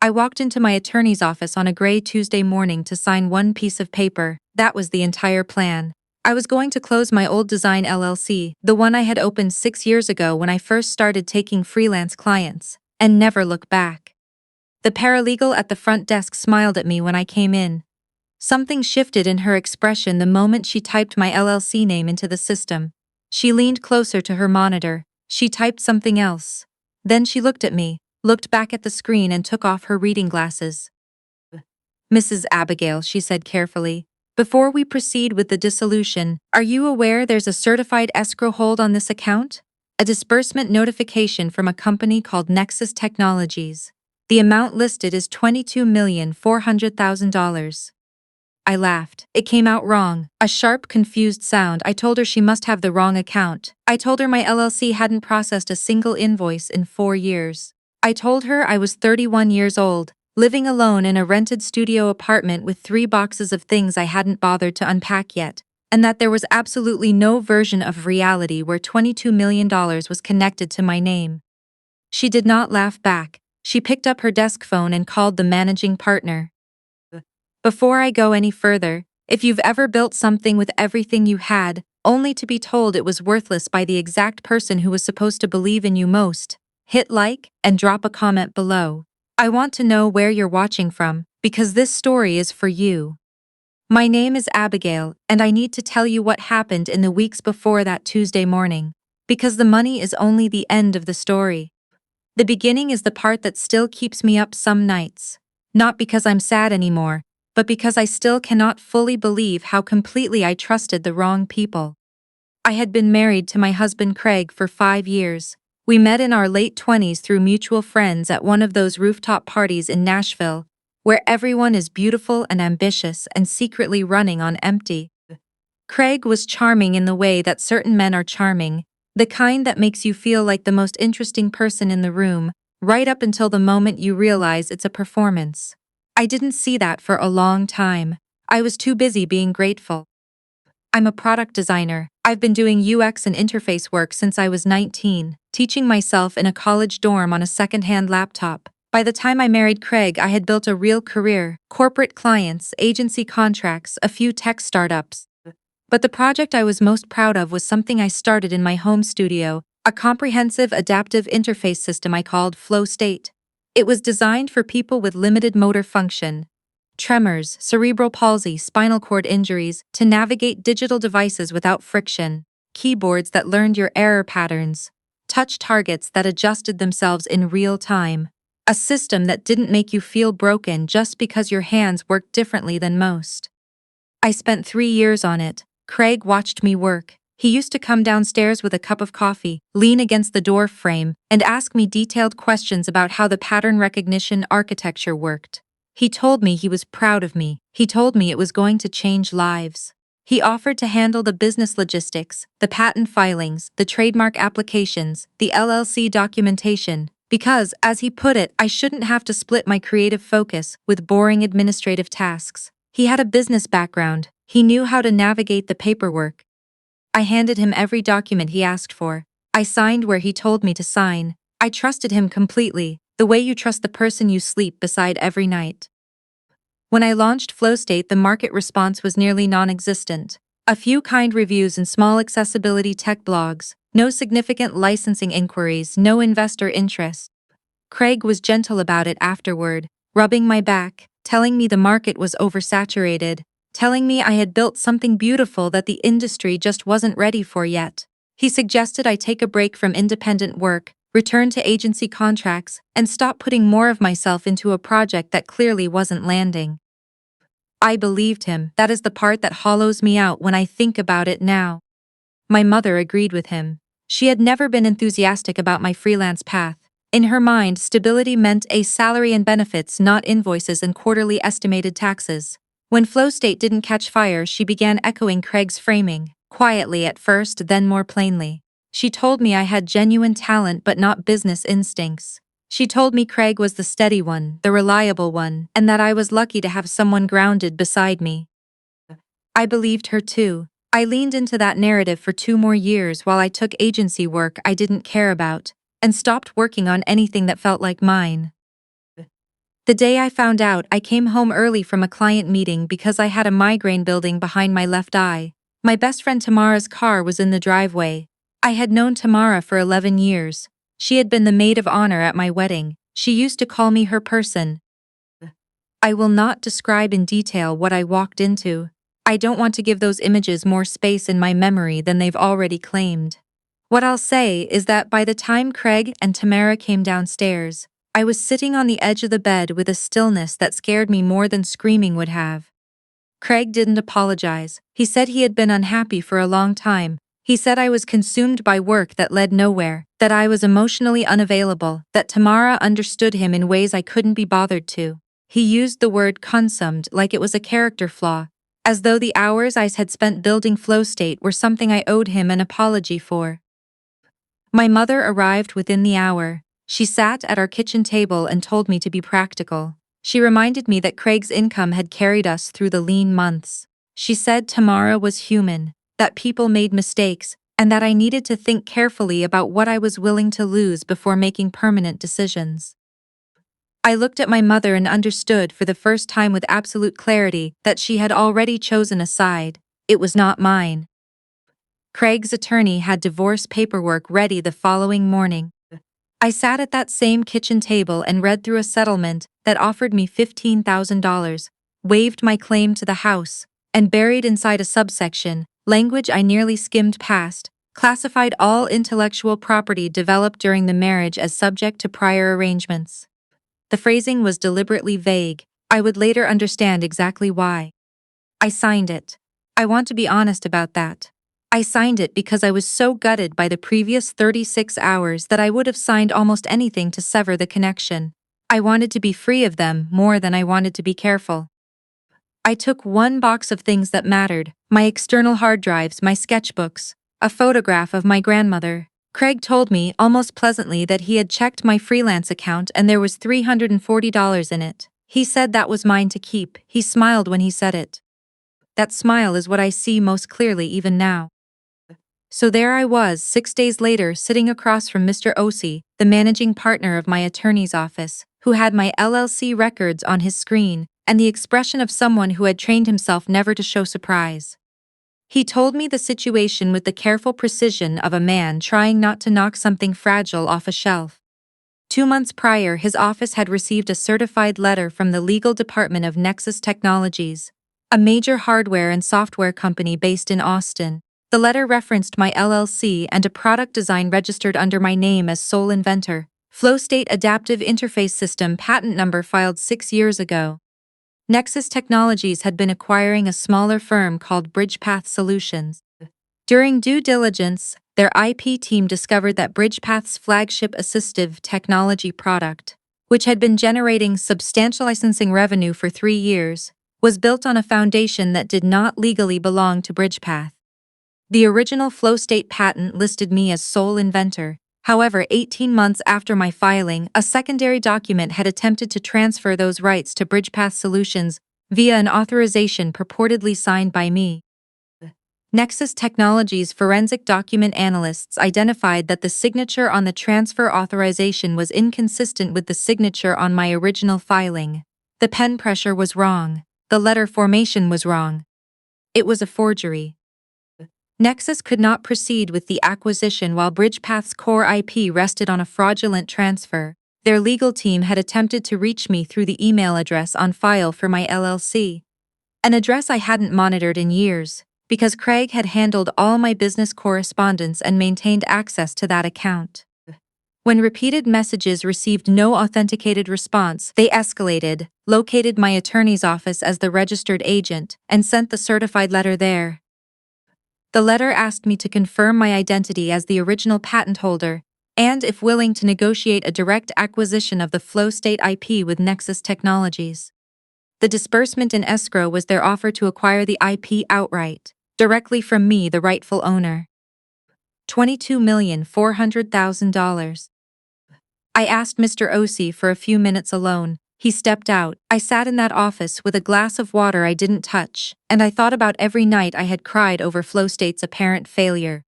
I walked into my attorney's office on a gray Tuesday morning to sign one piece of paper. That was the entire plan. I was going to close my old design LLC, the one I had opened 6 years ago when I first started taking freelance clients, and never look back. The paralegal at the front desk smiled at me when I came in. Something shifted in her expression the moment she typed my LLC name into the system. She leaned closer to her monitor. She typed something else. Then she looked at me, looked back at the screen and took off her reading glasses. "Mrs. Abigail," she said carefully, "before we proceed with the dissolution, are you aware there's a certified escrow hold on this account? A disbursement notification from a company called Nexus Technologies. The amount listed is $22,400,000. I laughed. It came out wrong. A sharp, confused sound. I told her she must have the wrong account. I told her my LLC hadn't processed a single invoice in 4 years. I told her I was 31 years old, living alone in a rented studio apartment with 3 boxes of things I hadn't bothered to unpack yet, and that there was absolutely no version of reality where $22 million was connected to my name. She did not laugh back. She picked up her desk phone and called the managing partner. "Before I go any further, if you've ever built something with everything you had, only to be told it was worthless by the exact person who was supposed to believe in you most, hit like and drop a comment below. I want to know where you're watching from, because this story is for you. My name is Abigail, and I need to tell you what happened in the weeks before that Tuesday morning, because the money is only the end of the story. The beginning is the part that still keeps me up some nights, not because I'm sad anymore, but because I still cannot fully believe how completely I trusted the wrong people. I had been married to my husband Craig for 5 years. We met in our late 20s through mutual friends at one of those rooftop parties in Nashville, where everyone is beautiful and ambitious and secretly running on empty. Craig was charming in the way that certain men are charming, the kind that makes you feel like the most interesting person in the room, right up until the moment you realize it's a performance. I didn't see that for a long time. I was too busy being grateful. I'm a product designer. I've been doing UX and interface work since I was 19, teaching myself in a college dorm on a second-hand laptop. By the time I married Craig, I had built a real career, corporate clients, agency contracts, a few tech startups. But the project I was most proud of was something I started in my home studio, a comprehensive adaptive interface system I called FlowState. It was designed for people with limited motor function, tremors, cerebral palsy, spinal cord injuries, to navigate digital devices without friction, keyboards that learned your error patterns, touch targets that adjusted themselves in real time, a system that didn't make you feel broken just because your hands worked differently than most. I spent 3 years on it. Craig watched me work. He used to come downstairs with a cup of coffee, lean against the door frame, and ask me detailed questions about how the pattern recognition architecture worked. He told me he was proud of me. He told me it was going to change lives. He offered to handle the business logistics, the patent filings, the trademark applications, the LLC documentation, because, as he put it, I shouldn't have to split my creative focus with boring administrative tasks. He had a business background. He knew how to navigate the paperwork. I handed him every document he asked for. I signed where he told me to sign. I trusted him completely, the way you trust the person you sleep beside every night. When I launched FlowState, the market response was nearly non-existent. A few kind reviews in small accessibility tech blogs, no significant licensing inquiries, no investor interest. Craig was gentle about it afterward, rubbing my back, telling me the market was oversaturated, telling me I had built something beautiful that the industry just wasn't ready for yet. He suggested I take a break from independent work, return to agency contracts, and stop putting more of myself into a project that clearly wasn't landing. I believed him. That is the part that hollows me out when I think about it now. My mother agreed with him. She had never been enthusiastic about my freelance path. In her mind, stability meant a salary and benefits, not invoices and quarterly estimated taxes. When FlowState didn't catch fire, she began echoing Craig's framing, quietly at first, then more plainly. She told me I had genuine talent but not business instincts. She told me Craig was the steady one, the reliable one, and that I was lucky to have someone grounded beside me. I believed her too. I leaned into that narrative for 2 more years while I took agency work I didn't care about, and stopped working on anything that felt like mine. The day I found out, I came home early from a client meeting because I had a migraine building behind my left eye. My best friend Tamara's car was in the driveway. I had known Tamara for 11 years. She had been the maid of honor at my wedding. She used to call me her person. I will not describe in detail what I walked into. I don't want to give those images more space in my memory than they've already claimed. What I'll say is that by the time Craig and Tamara came downstairs, I was sitting on the edge of the bed with a stillness that scared me more than screaming would have. Craig didn't apologize. He said he had been unhappy for a long time. He said I was consumed by work that led nowhere, that I was emotionally unavailable, that Tamara understood him in ways I couldn't be bothered to. He used the word consumed like it was a character flaw, as though the hours I had spent building FlowState were something I owed him an apology for. My mother arrived within the hour. She sat at our kitchen table and told me to be practical. She reminded me that Craig's income had carried us through the lean months. She said Tamara was human, that people made mistakes, and that I needed to think carefully about what I was willing to lose before making permanent decisions. I looked at my mother and understood for the first time with absolute clarity that she had already chosen a side. It was not mine. Craig's attorney had divorce paperwork ready the following morning. I sat at that same kitchen table and read through a settlement that offered me $15,000, waived my claim to the house, and buried inside a subsection, language I nearly skimmed past, classified all intellectual property developed during the marriage as subject to prior arrangements. The phrasing was deliberately vague. I would later understand exactly why. I signed it. I want to be honest about that. I signed it because I was so gutted by the previous 36 hours that I would have signed almost anything to sever the connection. I wanted to be free of them more than I wanted to be careful. I took one box of things that mattered, my external hard drives, my sketchbooks, a photograph of my grandmother. Craig told me, almost pleasantly, that he had checked my freelance account and there was $340 in it. He said that was mine to keep. He smiled when he said it. That smile is what I see most clearly even now. So there I was, 6 days later, sitting across from Mr. Osei, the managing partner of my attorney's office, who had my LLC records on his screen, and the expression of someone who had trained himself never to show surprise. He told me the situation with the careful precision of a man trying not to knock something fragile off a shelf. 2 months prior, his office had received a certified letter from the legal department of Nexus Technologies, a major hardware and software company based in Austin. The letter referenced my LLC and a product design registered under my name as sole inventor, FlowState Adaptive Interface System patent number filed 6 years ago. Nexus Technologies had been acquiring a smaller firm called BridgePath Solutions. During due diligence, their IP team discovered that BridgePath's flagship assistive technology product, which had been generating substantial licensing revenue for 3 years, was built on a foundation that did not legally belong to BridgePath. The original FlowState patent listed me as sole inventor. However, 18 months after my filing, a secondary document had attempted to transfer those rights to BridgePath Solutions via an authorization purportedly signed by me. Nexus Technologies forensic document analysts identified that the signature on the transfer authorization was inconsistent with the signature on my original filing. The pen pressure was wrong. The letter formation was wrong. It was a forgery. Nexus could not proceed with the acquisition while BridgePath's core IP rested on a fraudulent transfer. Their legal team had attempted to reach me through the email address on file for my LLC, an address I hadn't monitored in years, because Craig had handled all my business correspondence and maintained access to that account. When repeated messages received no authenticated response, they escalated, located my attorney's office as the registered agent, and sent the certified letter there. The letter asked me to confirm my identity as the original patent holder, and if willing to negotiate a direct acquisition of the FlowState IP with Nexus Technologies. The disbursement in escrow was their offer to acquire the IP outright, directly from me, the rightful owner. $22,400,000. I asked Mr. Osei for a few minutes alone. He stepped out. I sat in that office with a glass of water I didn't touch, and I thought about every night I had cried over FlowState's apparent failure.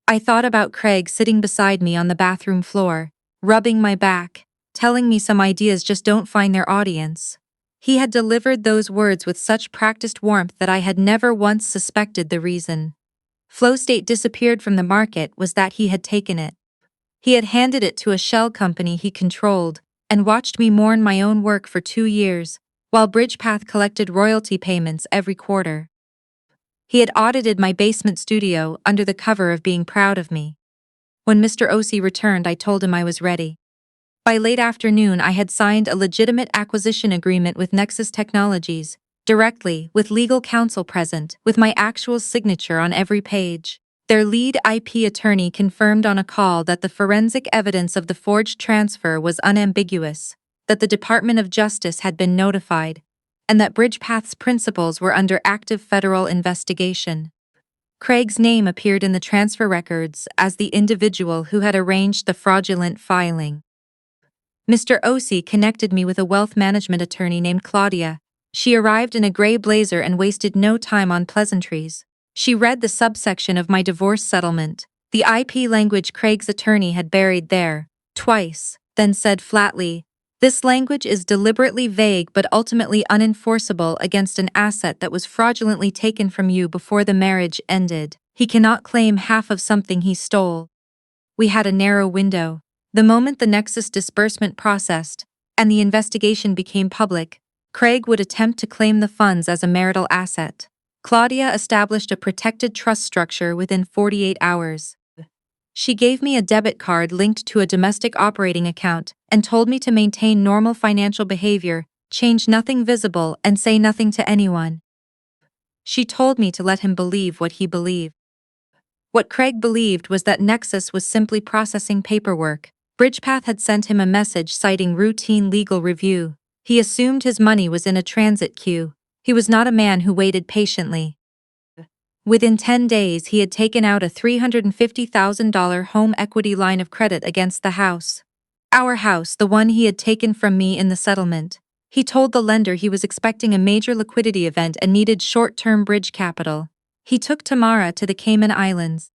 I thought about Craig sitting beside me on the bathroom floor, rubbing my back, telling me some ideas just don't find their audience. He had delivered those words with such practiced warmth that I had never once suspected the reason FlowState disappeared from the market was that he had taken it. He had handed it to a shell company he controlled, and watched me mourn my own work for 2 years, while BridgePath collected royalty payments every quarter. He had audited my basement studio under the cover of being proud of me. When Mr. Osi returned, I told him I was ready. By late afternoon, I had signed a legitimate acquisition agreement with Nexus Technologies, directly, with legal counsel present, with my actual signature on every page. Their lead IP attorney confirmed on a call that the forensic evidence of the forged transfer was unambiguous, that the Department of Justice had been notified, and that BridgePath's principals were under active federal investigation. Craig's name appeared in the transfer records as the individual who had arranged the fraudulent filing. Mr. Osi connected me with a wealth management attorney named Claudia. She arrived in a gray blazer and wasted no time on pleasantries. She read the subsection of my divorce settlement, the IP language Craig's attorney had buried there, twice, then said flatly, "This language is deliberately vague but ultimately unenforceable against an asset that was fraudulently taken from you before the marriage ended. He cannot claim half of something he stole." We had a narrow window. The moment the Nexus disbursement processed, and the investigation became public, Craig would attempt to claim the funds as a marital asset. Claudia established a protected trust structure within 48 hours. She gave me a debit card linked to a domestic operating account and told me to maintain normal financial behavior, change nothing visible, and say nothing to anyone. She told me to let him believe what he believed. What Craig believed was that Nexus was simply processing paperwork. BridgePath had sent him a message citing routine legal review. He assumed his money was in a transit queue. He was not a man who waited patiently. Within 10 days, he had taken out a $350,000 home equity line of credit against the house. Our house, the one he had taken from me in the settlement. He told the lender he was expecting a major liquidity event and needed short-term bridge capital. He took Tamara to the Cayman Islands.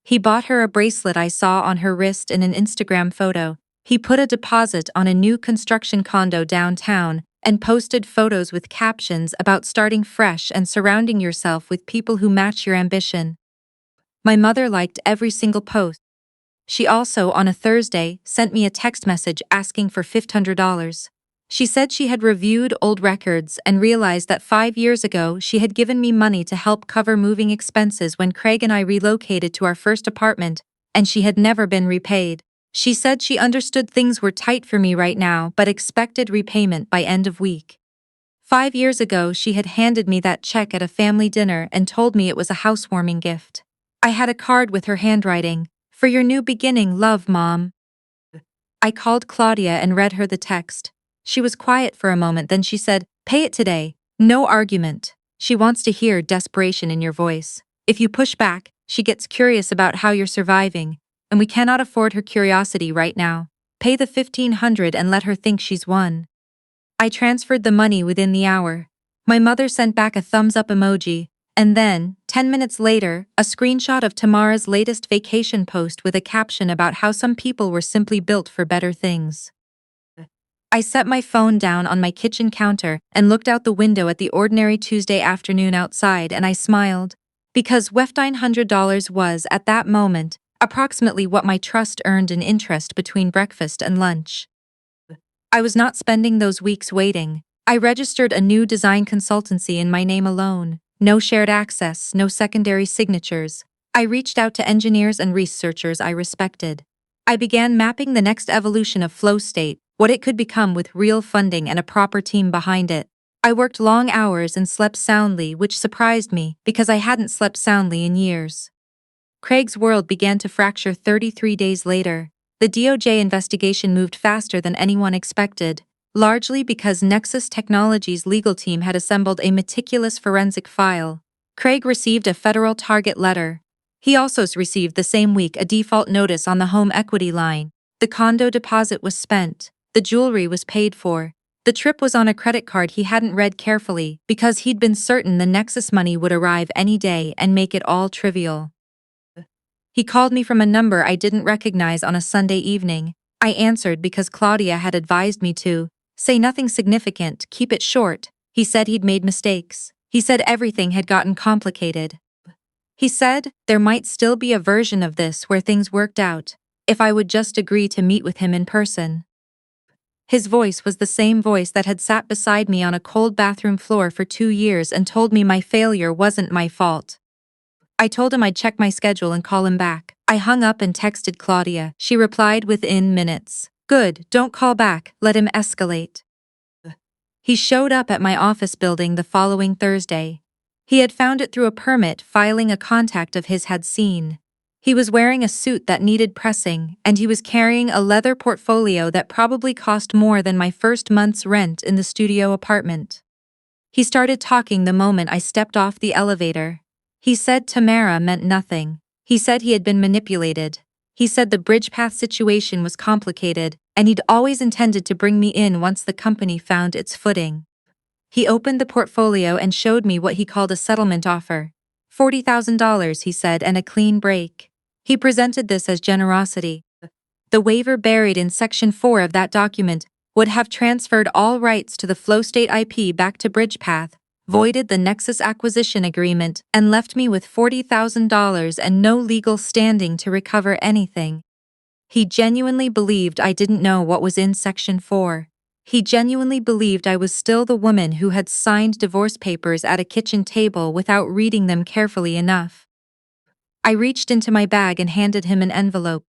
He bought her a bracelet I saw on her wrist in an Instagram photo. He put a deposit on a new construction condo downtown and posted photos with captions about starting fresh and surrounding yourself with people who match your ambition. My mother liked every single post. She also, on a Thursday, sent me a text message asking for $500. She said she had reviewed old records and realized that 5 years ago she had given me money to help cover moving expenses when Craig and I relocated to our first apartment, and she had never been repaid. She said she understood things were tight for me right now but expected repayment by end of week. 5 years ago she had handed me that check at a family dinner and told me it was a housewarming gift. I had a card with her handwriting, "For your new beginning, love, Mom." I called Claudia and read her the text. She was quiet for a moment, then she said, "Pay it today. No argument. She wants to hear desperation in your voice. If you push back, she gets curious about how you're surviving, and we cannot afford her curiosity right now. Pay the $1,500 and let her think she's won." I transferred the money within the hour. My mother sent back a thumbs-up emoji, and then, 10 minutes later, a screenshot of Tamara's latest vacation post with a caption about how some people were simply built for better things. I set my phone down on my kitchen counter and looked out the window at the ordinary Tuesday afternoon outside, and I smiled. Because $1,500 was, at that moment, approximately what my trust earned in interest between breakfast and lunch. I was not spending those weeks waiting. I registered a new design consultancy in my name alone. No shared access, no secondary signatures. I reached out to engineers and researchers I respected. I began mapping the next evolution of FlowState, what it could become with real funding and a proper team behind it. I worked long hours and slept soundly, which surprised me because I hadn't slept soundly in years. Craig's world began to fracture 33 days later. The DOJ investigation moved faster than anyone expected, largely because Nexus Technologies' legal team had assembled a meticulous forensic file. Craig received a federal target letter. He also received the same week a default notice on the home equity line. The condo deposit was spent. The jewelry was paid for. The trip was on a credit card he hadn't read carefully because he'd been certain the Nexus money would arrive any day and make it all trivial. He called me from a number I didn't recognize on a Sunday evening. I answered because Claudia had advised me to. Say nothing significant, keep it short. He said he'd made mistakes. He said everything had gotten complicated. He said there might still be a version of this where things worked out, if I would just agree to meet with him in person. His voice was the same voice that had sat beside me on a cold bathroom floor for 2 years and told me my failure wasn't my fault. I told him I'd check my schedule and call him back. I hung up and texted Claudia. She replied within minutes. Good, don't call back, let him escalate. He showed up at my office building the following Thursday. He had found it through a permit filing a contact of his had seen. He was wearing a suit that needed pressing, and he was carrying a leather portfolio that probably cost more than my first month's rent in the studio apartment. He started talking the moment I stepped off the elevator. He said Tamara meant nothing. He said he had been manipulated. He said the Bridgepath situation was complicated, and he'd always intended to bring me in once the company found its footing. He opened the portfolio and showed me what he called a settlement offer. $40,000, he said, and a clean break. He presented this as generosity. The waiver buried in Section 4 of that document would have transferred all rights to the FlowState IP back to Bridgepath, voided the Nexus acquisition agreement, and left me with $40,000 and no legal standing to recover anything. He genuinely believed I didn't know what was in Section 4. He genuinely believed I was still the woman who had signed divorce papers at a kitchen table without reading them carefully enough. I reached into my bag and handed him an envelope.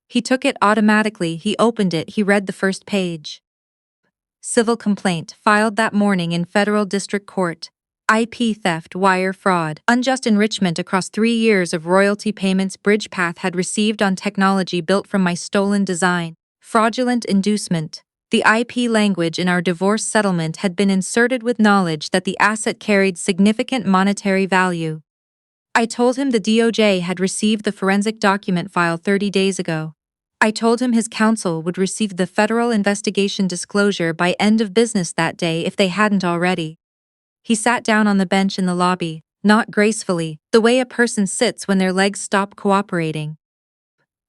He took it automatically. He opened it. He read the first page. Civil complaint filed that morning in federal district court. IP theft, wire fraud, unjust enrichment across 3 years of royalty payments Bridgepath had received on technology built from my stolen design, fraudulent inducement. The IP language in our divorce settlement had been inserted with knowledge that the asset carried significant monetary value. I told him the DOJ had received the forensic document file 30 days ago. I told him his counsel would receive the federal investigation disclosure by end of business that day if they hadn't already. He sat down on the bench in the lobby, not gracefully, the way a person sits when their legs stop cooperating.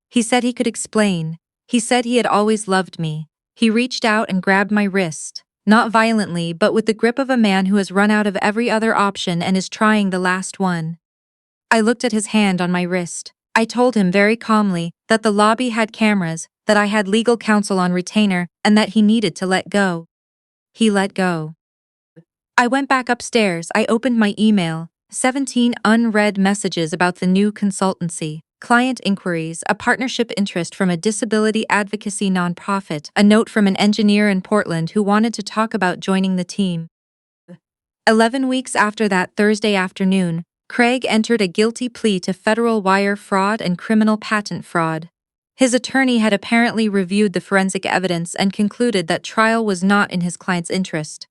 He said he could explain. He said he had always loved me. He reached out and grabbed my wrist, not violently but with the grip of a man who has run out of every other option and is trying the last one. I looked at his hand on my wrist. I told him very calmly that the lobby had cameras, that I had legal counsel on retainer, and that he needed to let go. He let go. I went back upstairs. I opened my email, 17 unread messages about the new consultancy, client inquiries, a partnership interest from a disability advocacy nonprofit, a note from an engineer in Portland who wanted to talk about joining the team. 11 weeks after that Thursday afternoon, Craig entered a guilty plea to federal wire fraud and criminal patent fraud. His attorney had apparently reviewed the forensic evidence and concluded that trial was not in his client's interest.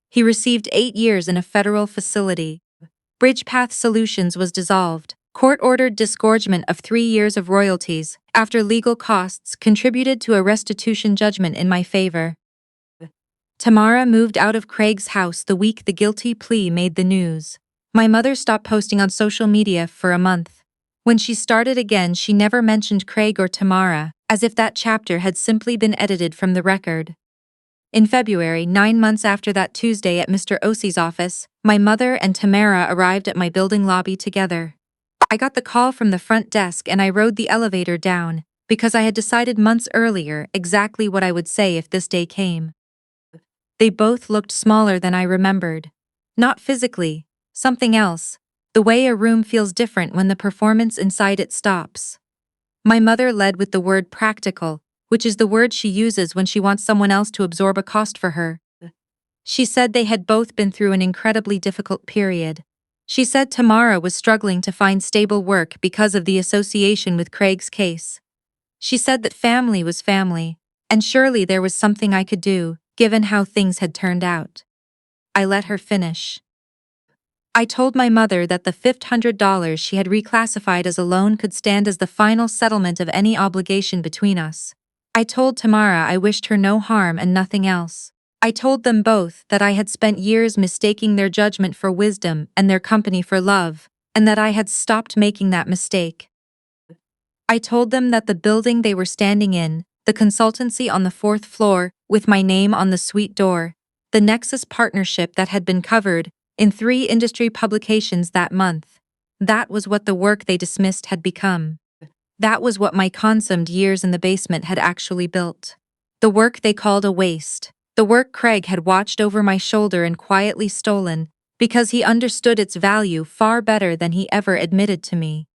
He received 8 years in a federal facility. Bridgepath Solutions was dissolved. Court-ordered disgorgement of 3 years of royalties, after legal costs contributed to a restitution judgment in my favor. Tamara moved out of Craig's house the week the guilty plea made the news. My mother stopped posting on social media for a month. When she started again, she never mentioned Craig or Tamara, as if that chapter had simply been edited from the record. In February, 9 months after that Tuesday at Mr. Osie's office, my mother and Tamara arrived at my building lobby together. I got the call from the front desk and I rode the elevator down, because I had decided months earlier exactly what I would say if this day came. They both looked smaller than I remembered. Not physically, something else, the way a room feels different when the performance inside it stops. My mother led with the word practical, which is the word she uses when she wants someone else to absorb a cost for her. She said they had both been through an incredibly difficult period. She said Tamara was struggling to find stable work because of the association with Craig's case. She said that family was family, and surely there was something I could do, given how things had turned out. I let her finish. I told my mother that the $500 she had reclassified as a loan could stand as the final settlement of any obligation between us. I told Tamara I wished her no harm and nothing else. I told them both that I had spent years mistaking their judgment for wisdom and their company for love, and that I had stopped making that mistake. I told them that the building they were standing in, the consultancy on the 4th floor, with my name on the suite door, the Nexus partnership that had been covered in 3 industry publications that month. That was what the work they dismissed had become. That was what my consumed years in the basement had actually built. The work they called a waste. The work Craig had watched over my shoulder and quietly stolen, because he understood its value far better than he ever admitted to me.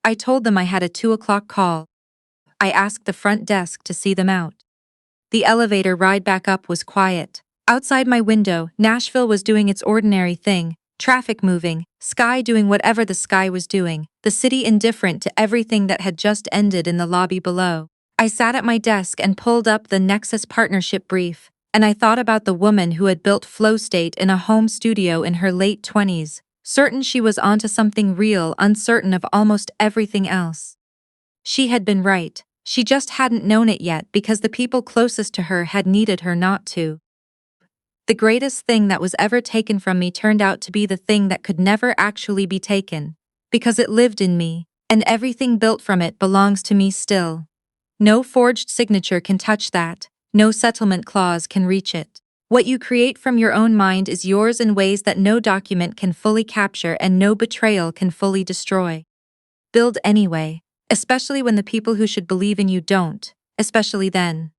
I told them I had a 2 o'clock call. I asked the front desk to see them out. The elevator ride back up was quiet. Outside my window, Nashville was doing its ordinary thing, traffic moving, sky doing whatever the sky was doing, the city indifferent to everything that had just ended in the lobby below. I sat at my desk and pulled up the Nexus partnership brief, and I thought about the woman who had built FlowState in a home studio in her late 20s, certain she was onto something real, uncertain of almost everything else. She had been right, she just hadn't known it yet because the people closest to her had needed her not to. The greatest thing that was ever taken from me turned out to be the thing that could never actually be taken, because it lived in me, and everything built from it belongs to me still. No forged signature can touch that, no settlement clause can reach it. What you create from your own mind is yours in ways that no document can fully capture and no betrayal can fully destroy. Build anyway, especially when the people who should believe in you don't, especially then.